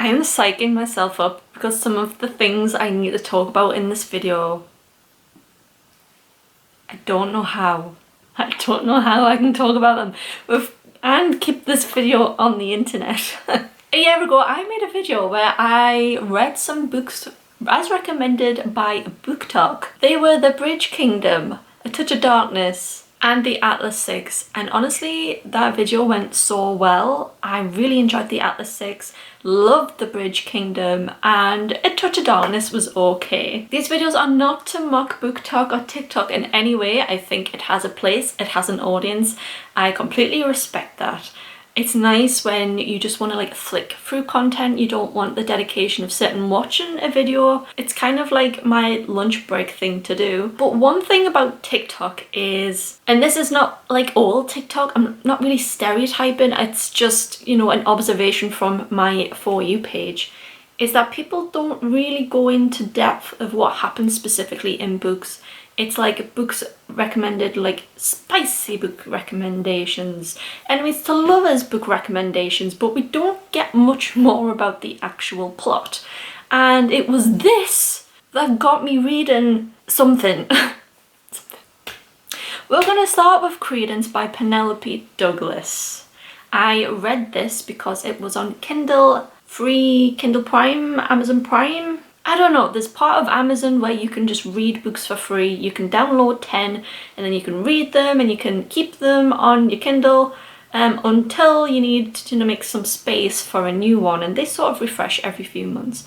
I'm psyching myself up because some of the things I need to talk about in this video, I don't know how. I don't know how I can talk about them and keep this video on the internet. A year ago I made a video where I read some books as recommended by BookTok. They were The Bridge Kingdom, A Touch of Darkness, and The Atlas Six, and honestly that video went so well. I really enjoyed The Atlas Six, loved The Bridge Kingdom, and A Touch of Darkness was okay. These videos are not to mock BookTok or TikTok in any way. I think it has a place, it has an audience. I completely respect that. It's nice when you just want to like flick through content, you don't want the dedication of sitting and watching a video. It's kind of like my lunch break thing to do. But one thing about TikTok is, and this is not like all TikTok, I'm not really stereotyping, it's just, you know, an observation from my For You page, is that people don't really go into depth of what happens specifically in books. It's like books recommended, like spicy book recommendations, enemies to lovers book recommendations, but we don't get much more about the actual plot. And it was this that got me reading something. We're gonna start with Credence by Penelope Douglas. I read this because it was on Kindle, free Kindle Prime, Amazon Prime. I don't know, there's part of Amazon where you can just read books for free. You can download 10 and then you can read them and you can keep them on your Kindle until you need to, you know, make some space for a new one, and they sort of refresh every few months.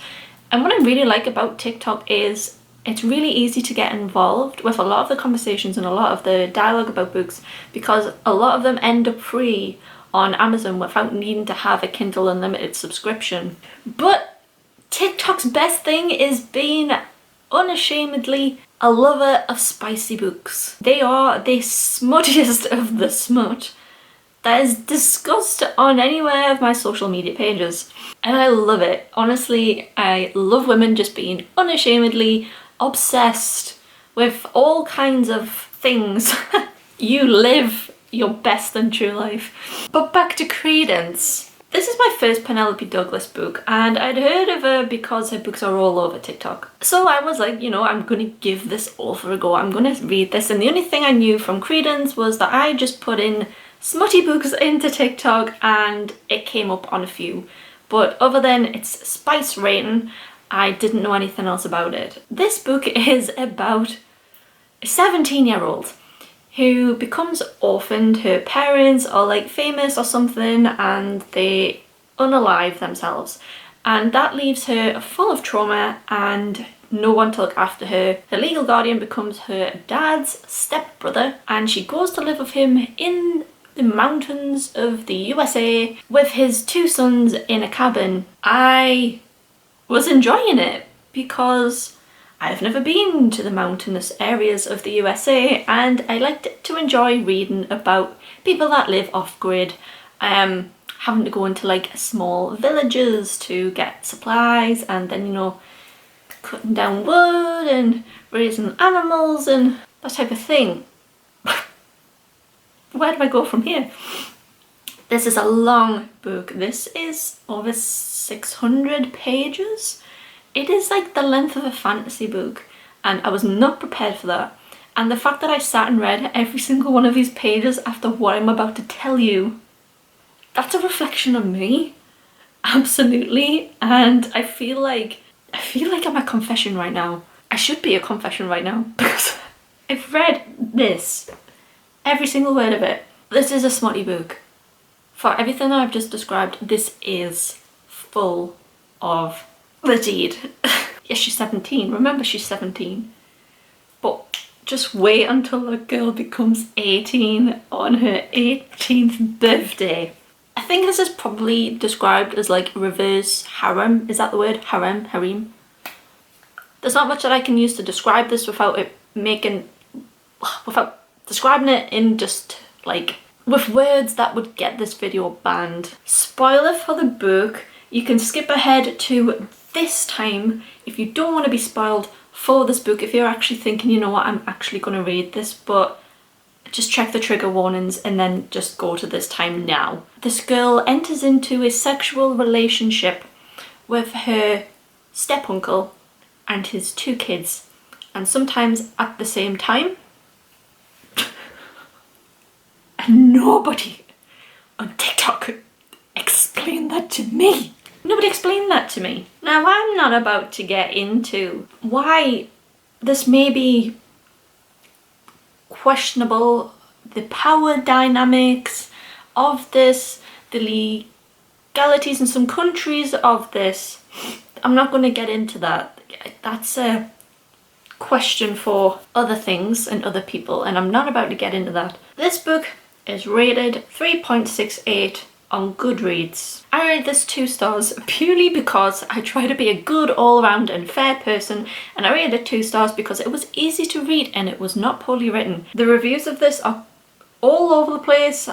And what I really like about TikTok is it's really easy to get involved with a lot of the conversations and a lot of the dialogue about books, because a lot of them end up free on Amazon without needing to have a Kindle Unlimited subscription. But TikTok's best thing is being unashamedly a lover of spicy books. They are the smuttiest of the smut that is discussed on anywhere of my social media pages. And I love it. Honestly, I love women just being unashamedly obsessed with all kinds of things. You live your best and true life. But back to Credence. This is my first Penelope Douglas book, and I'd heard of her because her books are all over TikTok. So I was like, you know, I'm gonna give this author a go, I'm gonna read this, and the only thing I knew from Credence was that I just put in smutty books into TikTok and it came up on a few. But other than its spice rating, I didn't know anything else about it. This book is about a 17-year-old who becomes orphaned. Her parents are like famous or something and they unalive themselves, and that leaves her full of trauma and no one to look after her. Her legal guardian becomes her dad's stepbrother, and she goes to live with him in the mountains of the USA with his two sons in a cabin. I was enjoying it because I've never been to the mountainous areas of the USA, and I liked to enjoy reading about people that live off-grid, having to go into like small villages to get supplies, and then, you know, cutting down wood and raising animals and that type of thing. Where do I go from here? This is a long book. This is over 600 pages. It is like the length of a fantasy book, and I was not prepared for that. And the fact that I sat and read every single one of these pages after what I'm about to tell you, that's a reflection on me. Absolutely. And I feel like I'm a confession right now. I should be a confession right now because I've read this, every single word of it. This is a smutty book. For everything that I've just described, this is full of the deed. Yes, she's 17. Remember, she's 17. But just wait until the girl becomes 18 on her 18th birthday. I think this is probably described as like reverse harem. Is that the word? Harem? Harem? There's not much that I can use to describe this without describing it in just like with words that would get this video banned. Spoiler for the book. You can skip ahead to this time if you don't want to be spoiled for this book, if you're actually thinking, you know what, I'm actually going to read this, but just check the trigger warnings and then just go to this time now. This girl enters into a sexual relationship with her step-uncle and his 2 kids, and sometimes at the same time. And nobody on TikTok explained that to me. Nobody explained that to me. Now, I'm not about to get into why this may be questionable, the power dynamics of this, the legalities in some countries of this. I'm not going to get into that. That's a question for other things and other people, and I'm not about to get into that. This book is rated 3.68 on Goodreads. I rated this 2 stars purely because I try to be a good all-around and fair person, and I rated it 2 stars because it was easy to read and it was not poorly written. The reviews of this are all over the place.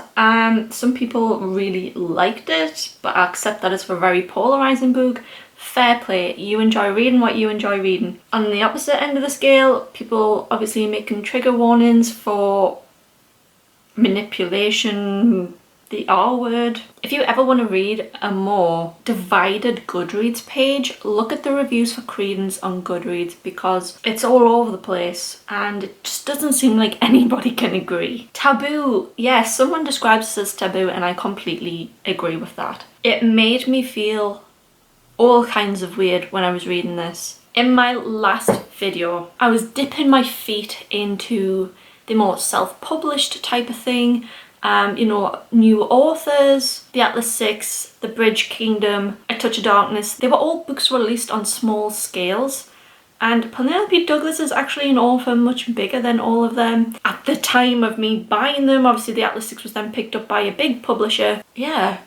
Some people really liked it, but I accept that it's a very polarizing book. Fair play, you enjoy reading what you enjoy reading. On the opposite end of the scale, people obviously making trigger warnings for manipulation, the R word. If you ever want to read a more divided Goodreads page, look at the reviews for Credence on Goodreads, because it's all over the place and it just doesn't seem like anybody can agree. Taboo, yes, someone describes this as taboo and I completely agree with that. It made me feel all kinds of weird when I was reading this. In my last video, I was dipping my feet into the more self-published type of thing. You know, new authors, The Atlas Six, The Bridge Kingdom, A Touch of Darkness. They were all books released on small scales. And Penelope Douglas is actually an author much bigger than all of them. At the time of me buying them, obviously The Atlas Six was then picked up by a big publisher. Yeah,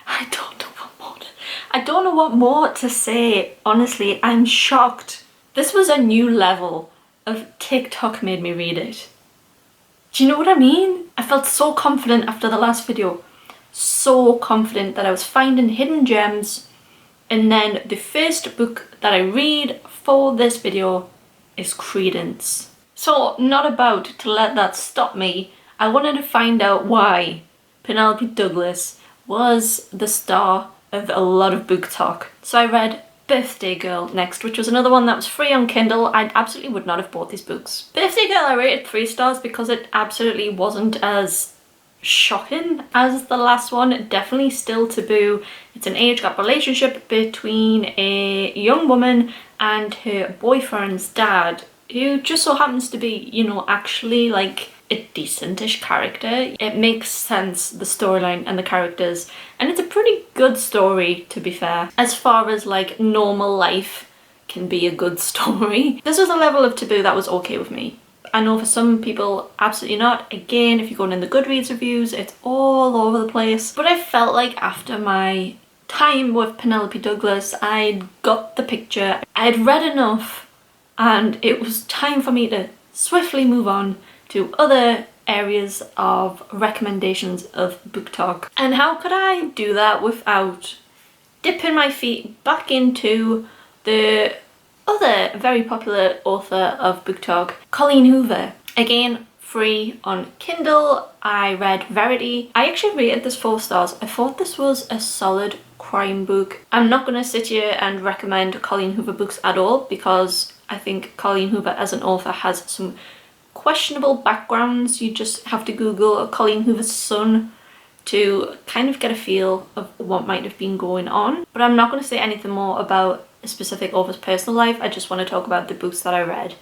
I don't know what more to say. Honestly, I'm shocked. This was a new level of TikTok made me read it. Do you know what I mean? I felt so confident after the last video. So confident that I was finding hidden gems. And then the first book that I read for this video is Credence. So, not about to let that stop me. I wanted to find out why Penelope Douglas was the star of a lot of BookTok. So I read Birthday Girl next, which was another one that was free on Kindle. I absolutely would not have bought these books. Birthday Girl I rated 3 stars because it absolutely wasn't as shocking as the last one. Definitely still taboo. It's an age gap relationship between a young woman and her boyfriend's dad, who just so happens to be, you know, actually like a decentish character. It makes sense, the storyline and the characters, and it's a pretty good story, to be fair. As far as like normal life can be a good story, this was a level of taboo that was okay with me. I know for some people absolutely not. Again, if you're going in the Goodreads reviews, it's all over the place. But I felt like after my time with Penelope Douglas, I'd got the picture. I'd read enough and it was time for me to swiftly move on to other areas of recommendations of BookTok. And how could I do that without dipping my feet back into the other very popular author of BookTok, Colleen Hoover. Again, free on Kindle. I read Verity. I actually rated this 4 stars. I thought this was a solid crime book. I'm not going to sit here and recommend Colleen Hoover books at all, because I think Colleen Hoover as an author has some questionable backgrounds. You just have to Google Colleen Hoover's son to kind of get a feel of what might have been going on. But I'm not going to say anything more about a specific author's personal life. I just want to talk about the books that I read.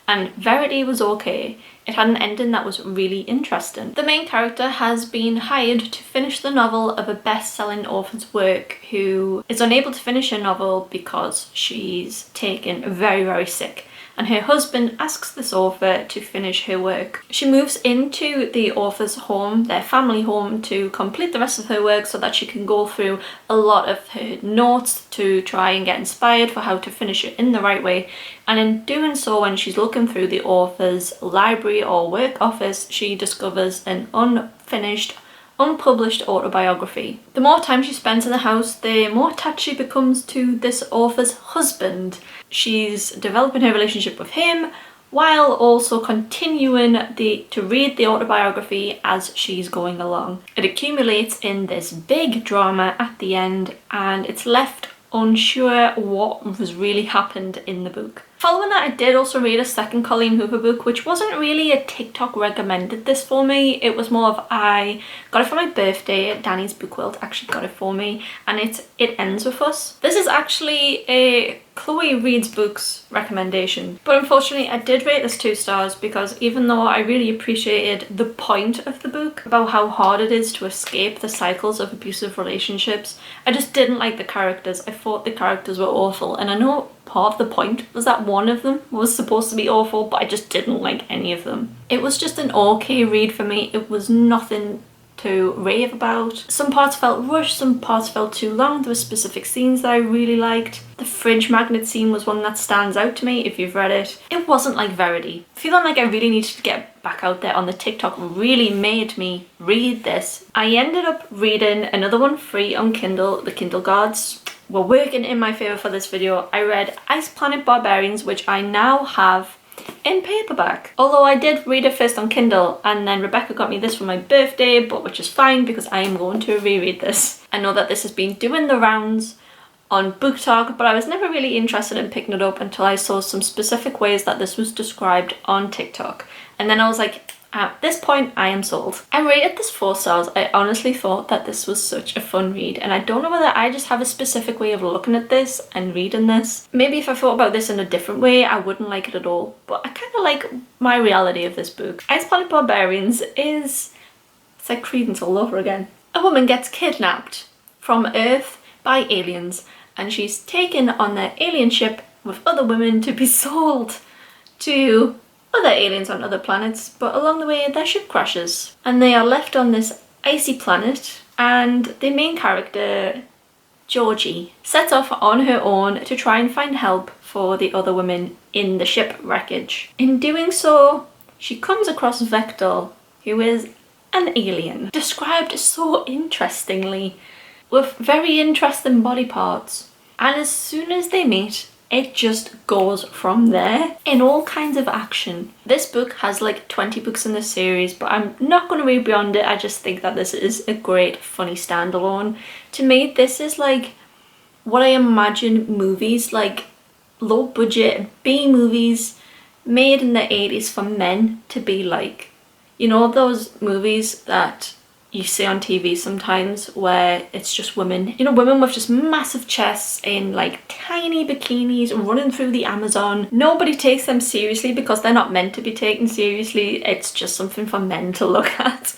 And Verity was okay. It had an ending that was really interesting. The main character has been hired to finish the novel of a best-selling author's work who is unable to finish her novel because she's taken very, very sick. And her husband asks this author to finish her work. She moves into the author's home, their family home, to complete the rest of her work so that she can go through a lot of her notes to try and get inspired for how to finish it in the right way. And in doing so, when she's looking through the author's library or work office, she discovers an unfinished, unpublished autobiography. The more time she spends in the house, the more attached she becomes to this author's husband. She's developing her relationship with him while also continuing to read the autobiography as she's going along. It accumulates in this big drama at the end, and it's left unsure what was really happened in the book. Following that, I did also read a second Colleen Hoover book, which wasn't really a TikTok recommended this for me. It was more of I got it for my birthday. Danny's Book World actually got it for me, and it ends with us. This is actually a Chloe Reads Books recommendation, but unfortunately I did rate this 2 stars because even though I really appreciated the point of the book about how hard it is to escape the cycles of abusive relationships, I just didn't like the characters. I thought the characters were awful, and I know part of the point was that one of them was supposed to be awful, but I just didn't like any of them. It was just an okay read for me. It was nothing to rave about. Some parts felt rushed, some parts felt too long. There were specific scenes that I really liked. The fridge magnet scene was one that stands out to me if you've read it. It wasn't like Verity. Feeling like I really needed to get back out there on the TikTok really made me read this. I ended up reading another one free on Kindle. The Kindle gods were working in my favour for this video. I read Planet Barbarians, which I now have in paperback. Although I did read it first on Kindle, and then Rebecca got me this for my birthday, but which is fine because I am going to reread this. I know that this has been doing the rounds on BookTok, but I was never really interested in picking it up until I saw some specific ways that this was described on TikTok. And then I was like, at this point, I am sold. I rated this 4 stars. I honestly thought that this was such a fun read, and I don't know whether I just have a specific way of looking at this and reading this. Maybe if I thought about this in a different way, I wouldn't like it at all, but I kind of like my reality of this book. Planet Barbarians is... it's like Credence all over again. A woman gets kidnapped from Earth by aliens, and she's taken on their alien ship with other women to be sold to other aliens on other planets, but along the way their ship crashes and they are left on this icy planet, and the main character, Georgie, sets off on her own to try and find help for the other women in the ship wreckage. In doing so, she comes across Vector, who is an alien, described so interestingly, with very interesting body parts, and as soon as they meet, it just goes from there in all kinds of action. This book has like 20 books in this series, but I'm not going to read beyond it. I just think that this is a great, funny standalone. To me, this is like what I imagine movies, like low budget B movies made in the 80s for men to be like. You know those movies that you see on TV sometimes where it's just women, you know, women with just massive chests in like tiny bikinis running through the Amazon. Nobody takes them seriously because they're not meant to be taken seriously. It's just something for men to look at.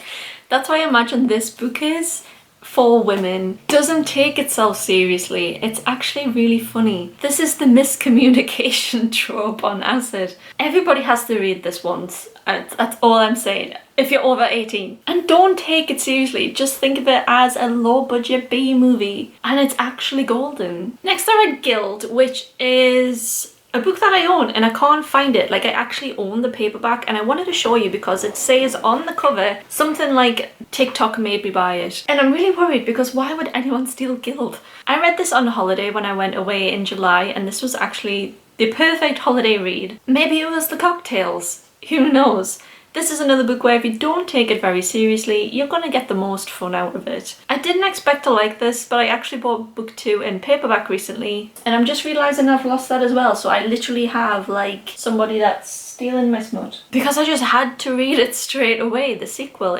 That's why I imagine this book is for women. Doesn't take itself seriously. It's actually really funny. This is the miscommunication trope on acid. Everybody has to read this once. That's all I'm saying. If you're over 18. And don't take it seriously. Just think of it as a low budget B movie. And it's actually golden. Next I read Guild, which is a book that I own and I can't find it. Like, I actually own the paperback and I wanted to show you because it says on the cover something like TikTok made me buy it. And I'm really worried because why would anyone steal Guild? I read this on holiday when I went away in July, and this was actually the perfect holiday read. Maybe it was the cocktails. Who knows? This is another book where if you don't take it very seriously, you're gonna get the most fun out of it. I didn't expect to like this, but I actually bought book 2 in paperback recently, and I'm just realising I've lost that as well, so I literally have like somebody that's stealing my smut. Because I just had to read it straight away, the sequel.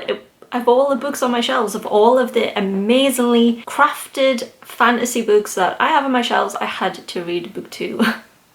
Of all the books on my shelves, of all of the amazingly crafted fantasy books that I have on my shelves, I had to read book 2.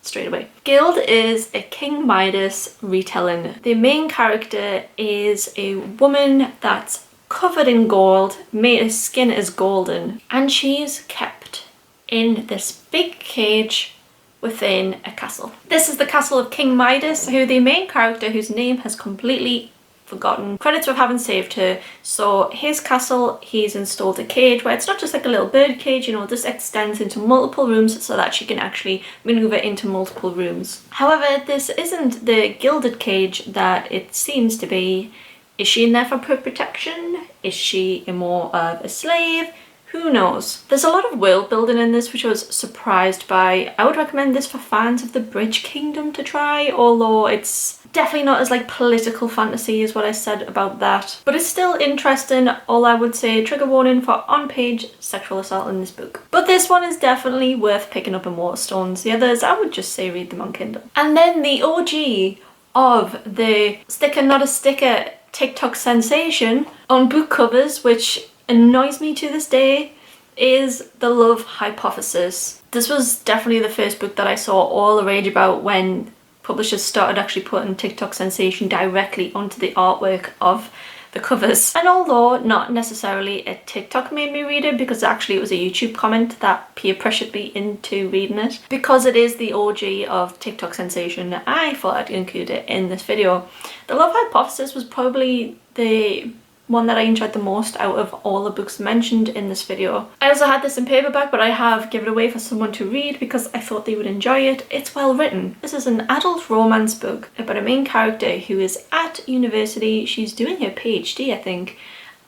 Straight away. Guild is a King Midas retelling. The main character is a woman that's covered in gold, her skin is golden, and she's kept in this big cage within a castle. This is the castle of King Midas, who the main character, whose name has completely forgotten, credits with having saved her. So his castle, he's installed a cage where it's not just like a little bird cage, you know, this extends into multiple rooms so that she can actually maneuver into multiple rooms. However, this isn't the gilded cage that it seems to be. Is she in there for protection? Is she more of a slave? Who knows? There's a lot of world building in this, which I was surprised by. I would recommend this for fans of the Bridge Kingdom to try, although it's definitely not as like political fantasy as what I said about that. But it's still interesting. All I would say, trigger warning for on-page sexual assault in this book. But But this one is definitely worth picking up in Waterstones. The others, I would just say read them on Kindle. And then the OG of the sticker not a sticker TikTok sensation on book covers, which annoys me to this day, is The Love Hypothesis. This was definitely the first book that I saw all the rage about when publishers started actually putting TikTok sensation directly onto the artwork of the covers. And although not necessarily a TikTok made me read it, because actually it was a YouTube comment that peer pressured me into reading it, because it is the OG of TikTok sensation, I thought I'd include it in this video. The Love Hypothesis was probably the one that I enjoyed the most out of all the books mentioned in this video. I also had this in paperback, but I have given it away for someone to read because I thought they would enjoy it. It's well written. This is an adult romance book about a main character who is at university. She's doing her PhD, I think,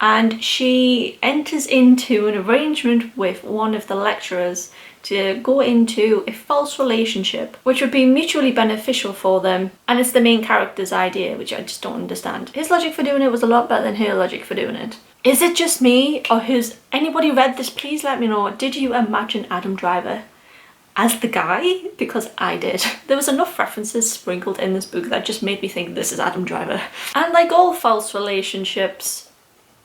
and she enters into an arrangement with one of the lecturers to go into a false relationship, which would be mutually beneficial for them, and it's the main character's idea, which I just don't understand. His logic for doing it was a lot better than her logic for doing it. Is it just me, or has anybody read this? Please let me know. Did you imagine Adam Driver as the guy? Because I did. There was enough references sprinkled in this book that just made me think this is Adam Driver. And like all false relationships,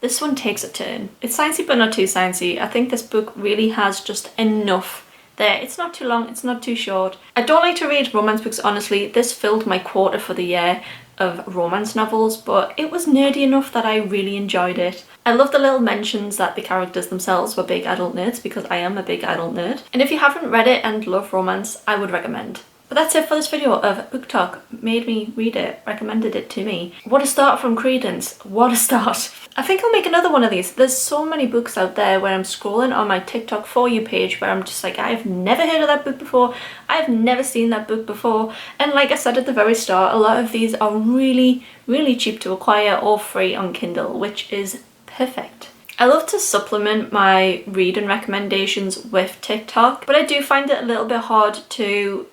this one takes a turn. It's sciencey but not too sciencey. I think this book really has just enough there. It's not too long, it's not too short. I don't like to read romance books, honestly. This filled my quota for the year of romance novels, but it was nerdy enough that I really enjoyed it. I love the little mentions that the characters themselves were big adult nerds, because I am a big adult nerd. And if you haven't read it and love romance, I would recommend. But that's it for this video of BookTok. Made me read it, recommended it to me. What a start from Credence. What a start. I think I'll make another one of these. There's so many books out there where I'm scrolling on my TikTok For You page where I'm just like, I've never heard of that book before. I've never seen that book before. And like I said at the very start, a lot of these are really, really cheap to acquire or free on Kindle, which is perfect. I love to supplement my reading recommendations with TikTok, but I do find it a little bit hard to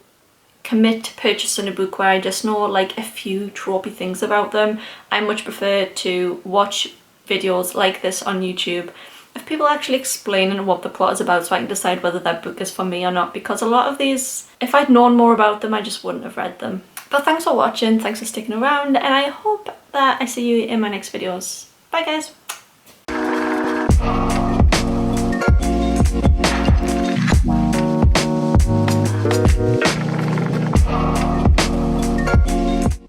commit to purchasing a book where I just know like a few tropey things about them. I much prefer to watch videos like this on YouTube of people actually explaining what the plot is about, so I can decide whether that book is for me or not, because a lot of these, if I'd known more about them, I just wouldn't have read them. But thanks for watching, thanks for sticking around, and I hope that I see you in my next videos. Bye guys!